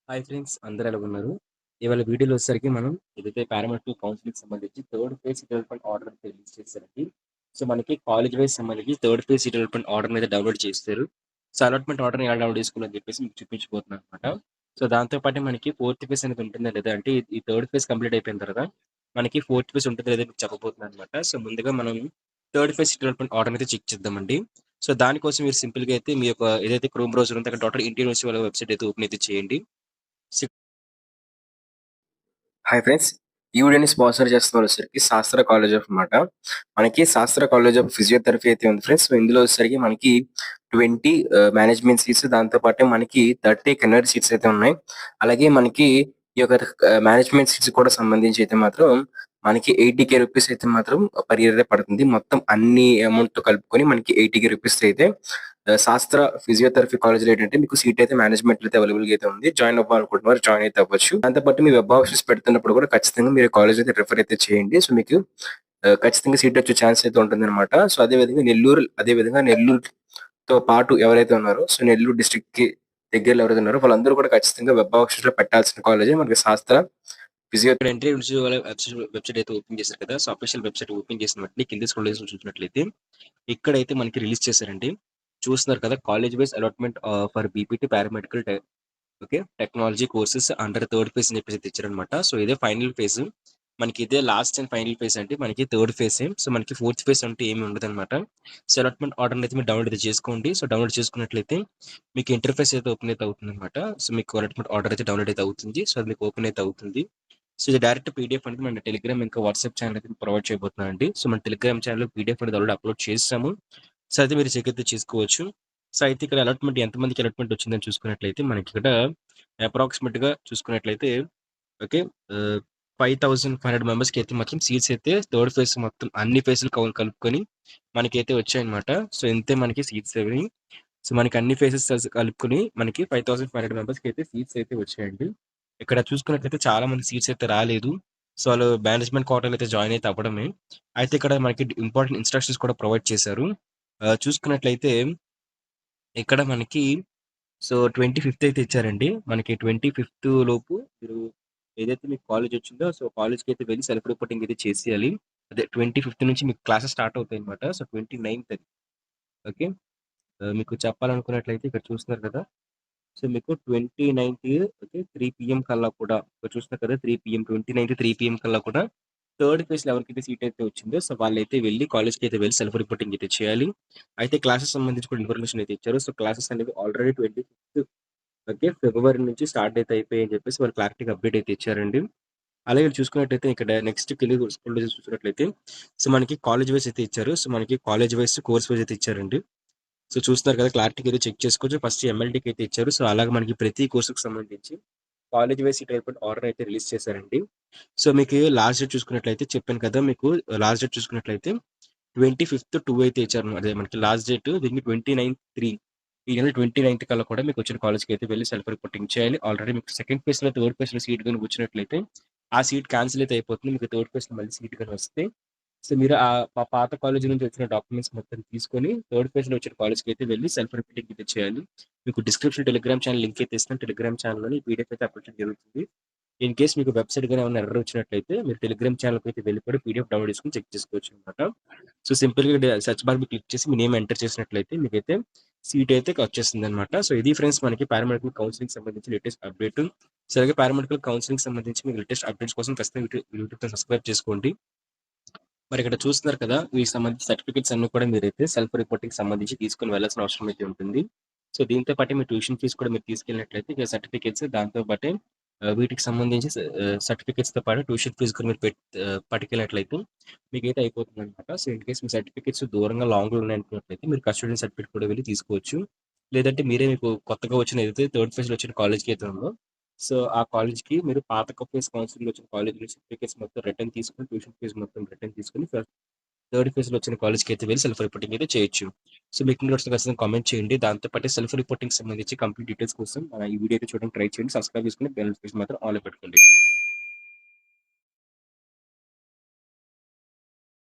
Hi friends, అందరూ ఎలా ఉన్నారు? ఇవాళ వీడియోలో వచ్చేసరికి మనం ఏదైతే పారామెడికల్ కౌన్సిలింగ్ సంబంధించి థర్డ్ ఫేజ్ డెవలప్మెంట్ ఆర్డర్ అయితే రిలీజ్ చేశారండి. సో మనకి కాలేజ్ వైస్ సంబంధించి థర్డ్ ఫేజ్ డెవలప్మెంట్ ఆర్డర్ మీద డౌన్లోడ్ చేస్తారు. సో అలాట్మెంట్ ఆర్డర్‌ని ఎలా డౌన్లోడ్ చేసుకోవాలని చెప్పేసి మీకు చూపించబోతున్నాను అనమాట. సో దాంతో పాటు మనకి ఫోర్త్ ఫేజ్ అనేది ఉంటుందా లేదా అంటే ఈ థర్డ్ ఫేజ్ కంప్లీట్ అయిపోయిన తర్వాత మనకి ఫోర్త్ ఫేజ్ ఉంటుందా లేదా మీకు చెప్పబోతున్నాను అనమాట. సో ముందుగా మనం థర్డ్ ఫేజ్ డెవలప్మెంట్ ఆర్డర్ అయితే చెక్ చేద్దామండి. సో దానికోసం మీరు సింపుల్‌గా అయితే మీ యొక్క ఏదైతే క్రోమ్ బ్రౌజర్ ఉందో అక్కడ డాక్టర్ ఇండియన్ యూనివర్సిటీ వాళ్ళ వెబ్‌సైట్ అయితే ఓపెన్ అయితే చేయండి. Hi friends! ఈ వీడియోని స్పాన్సర్ చేస్తున్నారు వచ్చేసరికి శాస్త్ర కాలేజ్ ఆఫ్ మాట. మనకి శాస్త్ర కాలేజ్ ఆఫ్ ఫిజియోథెరపీ అయితే ఉంది ఫ్రెండ్స్. సో ఇందులో వచ్చేసరికి మనకి 20 మేనేజ్మెంట్ సీట్స్, దాంతో పాటు మనకి 30 కెనరీ సీట్స్ అయితే ఉన్నాయి. అలాగే మనకి ఈ యొక్క మేనేజ్మెంట్ సీట్స్ కూడా సంబంధించి అయితే మాత్రం మనకి 80,000 రూపీస్ అయితే మాత్రం పర్ ఇయర్ అయితే పడుతుంది. మొత్తం అన్ని అమౌంట్‌తో కలుపుకొని మనకి 80,000 రూపీస్ అయితే శాస్త్ర ఫిజియోథెరపీ కాలేజ్‌లో ఏంటంటే మీకు సీట్ అయితే మేనేజ్మెంట్‌లో అయితే అవైలబుల్‌గా అయితే ఉంది. జాయిన్ అవ్వాలనుకుంటున్నవారు జాయిన్ అయితే అవ్వచ్చు. దాంతో పాటు మీ వెబ్ ఆప్షన్స్ పెడుతున్నప్పుడు కూడా ఖచ్చితంగా మీరు కాలేజ్ అయితే రిఫర్ అయితే చేయండి. సో మీకు ఖచ్చితంగా సీట్ వచ్చే ఛాన్స్ అయితే ఉంటుందన్నమాట. సో అదే విధంగా నెల్లూరుతో పాటు ఎవరైతే ఉన్నారో సో నెల్లూరు డిస్ట్రిక్ట్‌కి దగ్గరలో ఎవరైతే ఉన్నారో వాళ్ళందరూ కూడా ఖచ్చితంగా వెబ్ ఆప్షన్స్‌లో పెట్టాల్సిన కాలేజే మనకి శాస్త్ర ఫిజియో. ఇక్కడ ఎంట్రీ నుంచి వెబ్‌సైట్ అయితే ఓపెన్ చేశారు కదా! సో అఫీషియల్ వెబ్‌సైట్ ఓపెన్ చేసిన వెంటనే కింద స్క్రోల్ చేసి చూసినట్లయితే ఇక్కడైతే మనకి రిలీజ్ చేశారండి. చూస్తున్నారు కదా! College wise allotment for BPT paramedical okay. Technology courses under third phase అని చెప్పేసి తెచ్చారనమాట. సో ఇదే ఫైనల్ ఫేజ్. మనకి ఇదే లాస్ట్ అండ్ ఫైనల్ ఫేజ్ అండి. మనకి థర్డ్ ఫేజే. సో మనకి ఫోర్త్ ఫేజ్ అంటే ఏమి ఉండదనమాట. సో అలాట్‌మెంట్ ఆర్డర్‌ని అయితే మీరు డౌన్‌లోడ్ అయితే చేసుకోండి. సో డౌన్‌లోడ్ చేసుకున్నట్లయితే మీకు ఇంటర్‌ఫేస్ అయితే ఓపెన్ అయితే అవుతుందనమాట. సో మీకు అలాట్‌మెంట్ ఆర్డర్ అయితే డౌన్‌లోడ్ అయితే అవుతుంది. సో అది మీకు ఓపెన్ అయితే అవుతుంది. సో ఇది డైరెక్ట్ పీడీఎఫ్ అనేది మన టెలిగ్రామ్ ఇంకా వాట్సాప్ ఛానల్ అయితే ప్రొవైడ్ చేయబోతున్నానండి. సో మన టెలిగ్రామ్ ఛానల్‌లో పీడీఎఫ్ అనేది ఆల్రెడీ అప్‌లోడ్ చేసేసాము. సో అయితే మీరు చెక్ అయితే చేసుకోవచ్చు. సో అయితే ఇక్కడ అలాట్‌మెంట్ ఎంతమందికి అలాట్‌మెంట్ వచ్చిందని చూసుకున్నట్లయితే మనకిక్కడ అప్రాక్సిమేట్‌గా చూసుకున్నట్లయితే ఓకే. ఆహ్, 5,500 మెంబర్స్‌కి అయితే మాత్రం సీట్స్ అయితే థర్డ్ ఫేజ్ మొత్తం అన్ని ఫేజ్‌లు కలుపుకొని మనకైతే వచ్చాయన్నమాట. సో ఇంతే మనకి సీట్స్ అవి. సో మనకి అన్ని ఫేజెస్ కలుపుకొని మనకి 5,500 మెంబర్స్‌కి అయితే సీట్స్ అయితే వచ్చాయండి. ఇక్కడ చూసుకున్నట్లయితే చాలా మంది సీట్స్ అయితే రాలేదు. సో ఆళ్ళు మేనేజ్మెంట్ కోటాలో అయితే జాయిన్ అయితే అవ్వడమే. అయితే ఇక్కడ మనకి ఇంపార్టెంట్ ఇన్‌స్ట్రక్షన్స్ కూడా ప్రొవైడ్ చేశారు. చూసుకున్నట్లయితే ఇక్కడ మనకి సో 25థ్ అయితే ఇచ్చారండి. మనకి 25థ్ లోపు మీరు ఏదైతే మీకు కాలేజ్ వచ్చిందో సో కాలేజ్‌కైతే వెళ్లి సెల్ఫ్ రిపోర్టింగ్ అయితే చేసేయాలి. అదే 25థ్ నుంచి మీకు క్లాసెస్ స్టార్ట్ అవుతాయన్నమాట. సో 29థ్ అది. ఓకే. మీకు చెప్పాలనుకున్నట్లయితే ఇక్కడ చూస్తున్నారు కదా! సో మీకు 29థ్ ఓకే 3 పీఎం కల్లా కూడా ఇక్కడ చూస్తున్నారు కదా! 3 పీఎం 29థ్ 3 పీఎం కల్లా కూడా థర్డ్ ఫేజ్‌లో ఎవరికైతే సీట్ అయితే వచ్చిందో సో వాళ్ళైతే వెళ్లి కాలేజ్‌కైతే వెళ్లి సెల్ఫ్ రిపోర్టింగ్ అయితే చేయాలి. అయితే క్లాసెస్ సంబంధించి కూడా ఇన్ఫర్మేషన్ అయితే ఇచ్చారు. సో క్లాసెస్ అనేవి ఆల్రెడీ 25థ్ ఓకే. ఫిబ్రవరి నుంచి స్టార్ట్ అయితే అయిపోయాయి అని చెప్పేసి వాళ్ళు క్లారిటీగా అప్డేట్ అయితే ఇచ్చారండి. అలాగే చూసుకున్నట్టయితే ఇక్కడ నెక్స్ట్‌కెళ్ళి స్క్రోల్ చేసి చూసినట్లయితే సో మనకి కాలేజ్ వైస్ అయితే ఇచ్చారు. సో మనకి కాలేజ్ వైస్, కోర్స్ వైస్ అయితే ఇచ్చారండి. సో చూస్తున్నారు కదా! క్లారిటీగా అయితే చెక్ చేసుకోవచ్చు. ఫస్ట్ ఎంఎల్‌టీకి అయితే ఇచ్చారు. సో అలాగే మనకి ప్రతి కోర్స్‌కి సంబంధించి కాలేజ్ వైస్ ఈ టైప్ ఆర్డర్ అయితే రిలీజ్ చేశారండి. సో మీకు లాస్ట్ డేట్ చూసుకున్నట్లయితే చెప్పాను కదా! మీకు లాస్ట్ డేట్ చూసుకున్నట్లయితే 25th అయితే ఇచ్చారు. అదే మనకి లాస్ట్ డేట్ దీనికి 29/3 ఈ నెల 29థ్ కల్లా కూడా మీకు వచ్చిన కాలేజ్‌కి అయితే వెళ్లి సెల్ఫ్ రిపోర్టింగ్ చేయాలి. ఆల్రెడీ మీకు సెకండ్ ఫేజ్‌లో, థర్డ్ ఫేజ్‌లో సీట్ గాని వచ్చినట్లయితే ఆ సీట్ క్యాన్సిల్ అయితే అయిపోతుంది. మీకు థర్డ్ ఫేజ్‌లో మళ్ళీ సీట్ గాని వస్తే సో మీరు పాత కాలేజీ నుంచి వచ్చిన డాక్యుమెంట్స్ మొత్తం తీసుకొని థర్డ్ ఫేజ్‌లో వచ్చిన కాలేజ్‌కి అయితే వెళ్లి సెల్ఫ్ రిపోర్టింగ్ అయితే చేయాలి. మీకు డిస్క్రిప్షన్ టెలిగ్రామ్ ఛానల్ లింక్ అయితే ఇస్తాను. టెలిగ్రామ్ ఛానల్‌లోని పీడీఎఫ్ అయితే అప్లోడ్ చేయడం జరుగుతుంది. ఇన్ కేస్ మీకు వెబ్‌సైట్ గాని ఏమైనా ఎర్రర్ వచ్చినట్లయితే మీరు టెలిగ్రామ్ ఛానల్‌కి అయితే వెళ్ళి కూడా పీడీఎఫ్ డౌన్‌లోడ్ చేసుకొని చెక్ చేసుకోవచ్చనమాట. సో సింపుల్‌గా సెర్చ్ బార్ మీద క్లిక్ చేసి మీ నేమ్ ఎంటర్ చేసినట్లయితే మీకైతే సీట్ అయితే వచ్చేస్తుందనమాట. సో ఇది ఫ్రెండ్స్ మనకి పారామెడికల్ కౌన్సెలింగ్ సంబంధించి లేటెస్ట్ అప్డేట్. సో అలాగే పారామెడికల్ కౌన్సెలింగ్ సంబంధించి మీకు లేటెస్ట్ అప్డేట్స్ కోసం ఖచ్చితంగా యూట్యూబ్‌లో సబ్స్క్రైబ్ చేసుకోండి. మరి ఇక్కడ చూస్తున్నారు కదా! వీటికి సంబంధించిన సర్టిఫికేట్స్ అన్నీ కూడా మీరైతే సెల్ఫ్ రిపోర్టింగ్‌కి సంబంధించి తీసుకొని వెళ్ళాల్సిన అవసరం అయితే ఉంటుంది. సో దీంతో పాటే మీ ట్యూషన్ ఫీస్ కూడా మీరు తీసుకెళ్ళినట్లయితే ఇక సర్టిఫికేట్స్ దాంతో పాటే వీటికి సంబంధించి సర్టిఫికేట్స్‌తో పాటు ట్యూషన్ ఫీస్ కూడా మీరు పట్టుకెళ్ళినట్లయితే మీకైతే అయిపోతుందనమాట. సో ఇన్ కేస్ మీ సర్టిఫికేట్స్ దూరంగా లాంగ్‌లో ఉన్నాయనుకున్నట్లయితే మీరు కస్టోడియన్ సర్టిఫికేట్ కూడా వెళ్లి తీసుకోవచ్చు. లేదంటే మీరే మీకు కొత్తగా వచ్చిన ఏదైతే థర్డ్ ఫేజ్‌లో వచ్చిన కాలేజ్‌కి అయితే ఉందో సో, ఆ కాలేజ్‌కి మీరు పాత ఫేజ్ కౌన్సిలింగ్‌లో వచ్చిన కాలేజ్ నుంచి సర్టిఫికేట్స్ మొత్తం రిటర్న్ తీసుకొని, ట్యూషన్ ఫీస్ మొత్తం రిటర్న్ తీసుకొని, థర్డ్ ఫేజ్‌లో వచ్చిన కాలేజ్‌కి అయితే వెళ్లి సెల్ఫ్ రిపోర్టింగ్ అయితే చేయొచ్చు. సో, మీకు ఇంకా నచ్చితే ఖచ్చితంగా కామెంట్ చేయండి. దాంతో పాటు సెల్ఫ్ రిపోర్టింగ్‌కి సంబంధించి కంప్లీట్ డీటెయిల్స్ కోసం ఈ వీడియో అయితే చూడడానికి ట్రై చేయండి. సబ్స్క్రైబ్ చేసుకొని బెల్ నోటిఫికేషన్ మాత్రం ఆల్‌లో పెట్టుకోండి.